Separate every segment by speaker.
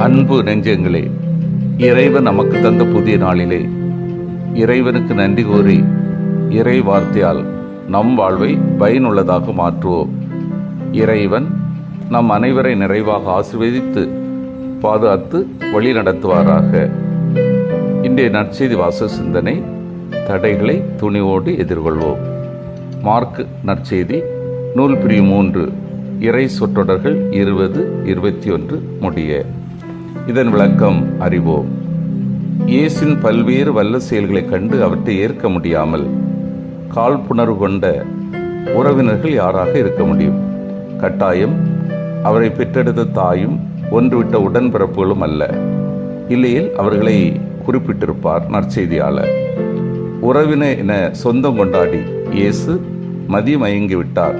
Speaker 1: அன்பு நெஞ்சங்களே, இறைவன் நமக்கு தந்த புதிய நாளிலே இறைவனுக்கு நன்றி கூறி இறை வார்த்தையால் நம் வாழ்வை பயனுள்ளதாக மாற்றுவோம். இறைவன் நம் அனைவரை நிறைவாக ஆசீர்வதித்து பாதுகாத்து வழி நடத்துவாராக. இன்றைய நற்செய்தி வாச சிந்தனை, தடைகளை துணிவோடு எதிர்கொள்வோம். மார்க் நற்செய்தி நூல் பிரிவு 3, இறை சொற்றொடர்கள் 20-21 முடிய. இதன் விளக்கம் அறிவோம். இயேசுவின் பல்வேறு வல்ல செயல்களை கண்டு அவற்றை ஏற்க முடியாமல் காழ்ப்புணர்வு கொண்ட உறவினர்கள் யாராக இருக்க முடியும்? கட்டாயம் அவரை பெற்றெடுத்த தாயும் ஒன்றுவிட்ட உடன்பிறப்புகளும் அல்ல. இல்லையில் அவர்களை குறிப்பிட்டிருப்பார் நற்செய்தியாளர். உறவினர் என சொந்தம் கொண்டாடி இயேசு மதிமயங்கிவிட்டார்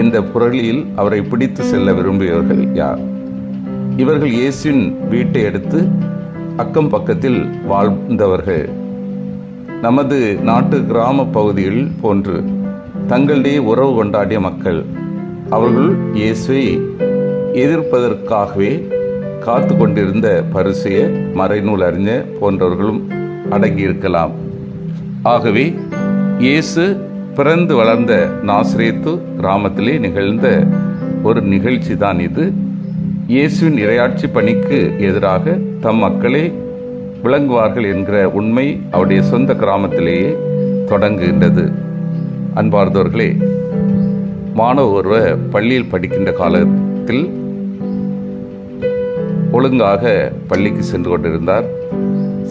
Speaker 1: என்ற புரளியில் அவரை பிடித்து செல்ல விரும்பியவர்கள் யார்? இவர்கள் இயேசுவின் வீட்டை எடுத்து அக்கம் பக்கத்தில் வாழ்ந்தவர்கள். நமது நாட்டு கிராம பகுதிகள் போன்று தங்களிடையே உறவு கொண்டாடிய மக்கள். அவர்கள் இயேசுவை எதிர்ப்பதற்காகவே காத்து கொண்டிருந்த பரிசேய, மறைநூல் அறிஞர் போன்றவர்களும் அடங்கியிருக்கலாம். ஆகவே இயேசு பிறந்து வளர்ந்த நாசரேத்து கிராமத்திலே நிகழ்ந்த ஒரு நிகழ்ச்சி தான் இது. இயேசுவின் இறையாட்சி பணிக்கு எதிராக தம் மக்களே விளங்குவார்கள் என்கிற உண்மை அவருடைய சொந்த கிராமத்திலேயே தொடங்குகின்றது. அன்பார்ந்தவர்களே, மாணவர் ஒருவர் பள்ளியில் படிக்கின்ற காலத்தில் ஒழுங்காக பள்ளிக்கு சென்று கொண்டிருந்தார்.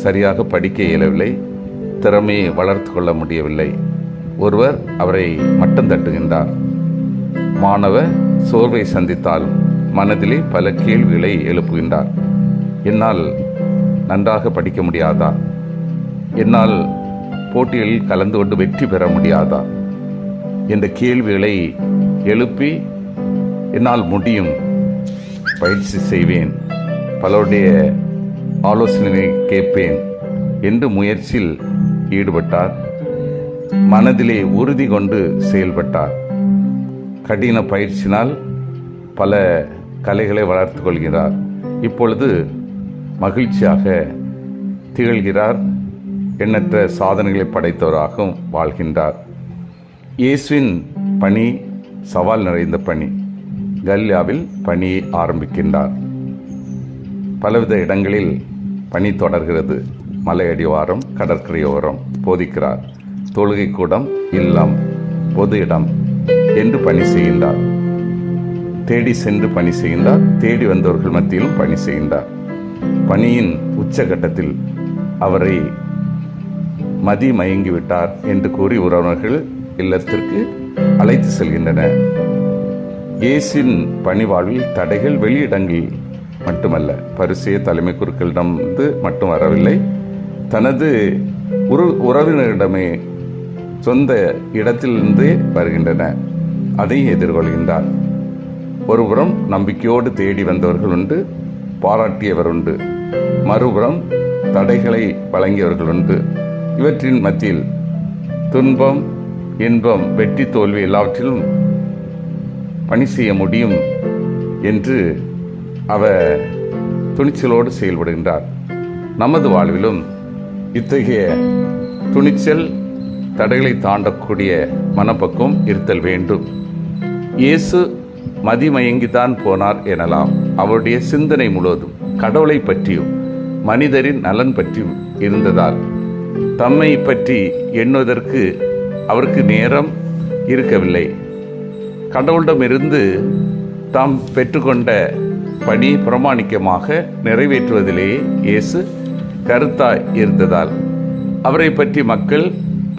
Speaker 1: சரியாக படிக்க இயலவில்லை, திறமையை வளர்த்து கொள்ள முடியவில்லை. ஒருவர் அவரை மட்டம் தட்டுகின்றார். மாணவர் சோர்வை சந்தித்தாலும் மனதிலே பல கேள்விகளை எழுப்புகின்றார். என்னால் நன்றாக படிக்க முடியாதா? என்னால் போட்டிகளில் கலந்து கொண்டு வெற்றி பெற முடியாதா என்ற கேள்விகளை எழுப்பி, என்னால் முடியும், பயிற்சி செய்வேன், பலருடைய ஆலோசனை கேட்பேன் என்று முயற்சியில் ஈடுபட்டார். மனதிலே உறுதி கொண்டு செயல்பட்டார். கடின பயிற்சினால் பல கலைகளை வளர்த்து கொள்கிறார். இப்பொழுது மகிழ்ச்சியாக திகழ்கிறார். எண்ணற்ற சாதனைகளை படைத்தவராகவும் வாழ்கின்றார். இயேசுவின் பணி சவால் நிறைந்த பணி. கலிலேயாவில் பணியை ஆரம்பிக்கின்றார். பலவித இடங்களில் பணி தொடர்கிறது. மலையடிவாரம், கடற்கரையோரம் போதிக்கிறார். தொழுகை கூடம், இல்லம், பொது இடம் என்று பணி செய்கின்றார். தேடி சென்று பணி செய்கின்றார். தேடி வந்தவர்கள் மத்தியிலும் பணி செய்கின்றார். பணியின் உச்சகட்டத்தில் அவரை மதிமயங்கிவிட்டார் என்று கூறி உறவினர்கள் இல்லத்திற்கு அழைத்து செல்கின்றனர். இயேசுவின் பணி வாழ்வில் தடைகள் வெளியிடங்களில் மட்டுமல்ல, பரிசேய தலைமை குருக்களிடமிருந்து மட்டும் வரவில்லை, தனது உறவினரிடமே சொந்த இடத்திலிருந்து வருகின்றன. அதை எதிர்கொள்கின்றார். ஒருபுறம் நம்பிக்கையோடு தேடி வந்தவர்கள் உண்டு, பாராட்டியவர் உண்டு. மறுபுறம் தடைகளை வழங்கியவர்கள் உண்டு. இவற்றின் மத்தியில் துன்பம், இன்பம், வெற்றி, தோல்வி எல்லாவற்றிலும் பணி செய்ய முடியும் என்று அவர் துணிச்சலோடு செயல்படுகின்றார். நமது வாழ்விலும் இத்தகைய துணிச்சல், தடைகளை தாண்டக்கூடிய மனப்பக்குவம் இருத்தல் வேண்டும். இயேசு மதிமயங்கித்தான் போனார் எனலாம். அவருடைய சிந்தனை முழுவதும் கடவுளை பற்றியும் மனிதரின் நலன் பற்றியும் இருந்ததால் தம்மை பற்றி எண்ணுவதற்கு அவருக்கு நேரம் இருக்கவில்லை. கடவுளிடமிருந்து தாம் பெற்றுக்கொண்ட பணி பிரமாணிக்கமாக நிறைவேற்றுவதிலேயே இயேசு கருத்தாய் இருந்ததால் அவரை பற்றி மக்கள்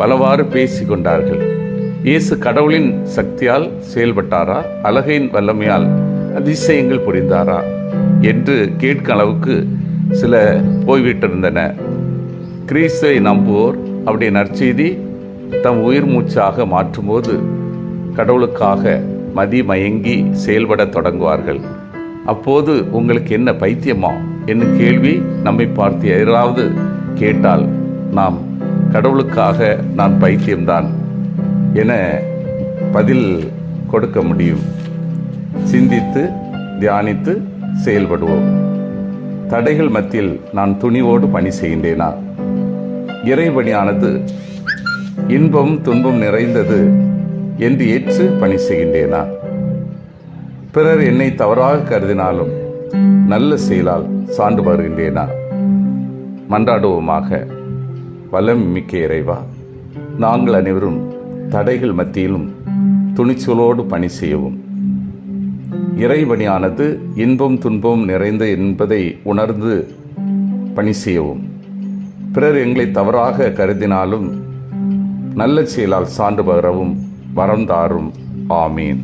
Speaker 1: பலவாறு பேசிக்கொண்டார்கள். இயேசு கடவுளின் சக்தியால் செயல்பட்டாரா, அழகையின் வல்லமையால் அதிசயங்கள் புரிந்தாரா என்று கேட்கும் அளவுக்கு சில போய்விட்டிருந்தன. கிறிஸ்துவை நம்புவோர் அவருடைய நற்செய்தி தம் உயிர் மூச்சாக மாற்றும்போது கடவுளுக்காக மதிமயங்கி செயல்பட தொடங்குவார்கள். அப்போது உங்களுக்கு என்ன பைத்தியமா என்னும் கேள்வி நம்மை பார்த்து யாராவது கேட்டால் நாம் கடவுளுக்காக நான் பைத்தியம்தான் என பதில் கொடுக்க முடியும். சிந்தித்து தியானித்து செயல்படுவோம். தடைகள் மத்தியில் நான் துணிவோடு பணி செய்கின்றேனா? இறைபணியானது இன்பம் துன்பம் நிறைந்தது என்று ஏற்று பணி செய்கின்றேனா? பிறர் என்னை தவறாக கருதினாலும் நல்ல செயலால் சான்று வருகின்றேனா? மன்றாடுவோமாக. வல்லம் மிக்க இறைவா, நாங்கள் அனைவரும் தடைகள் மத்தியிலும் துணிச்சலோடு பணி செய்யவும், இறைபணியானது இன்பம் துன்பம் நிறைந்த என்பதை உணர்ந்து பணி செய்யவும், பிறர் எங்களை தவறாக கருதினாலும் நல்ல செயலால் சான்று பகரவும் வரம் தாரும். ஆமீன்.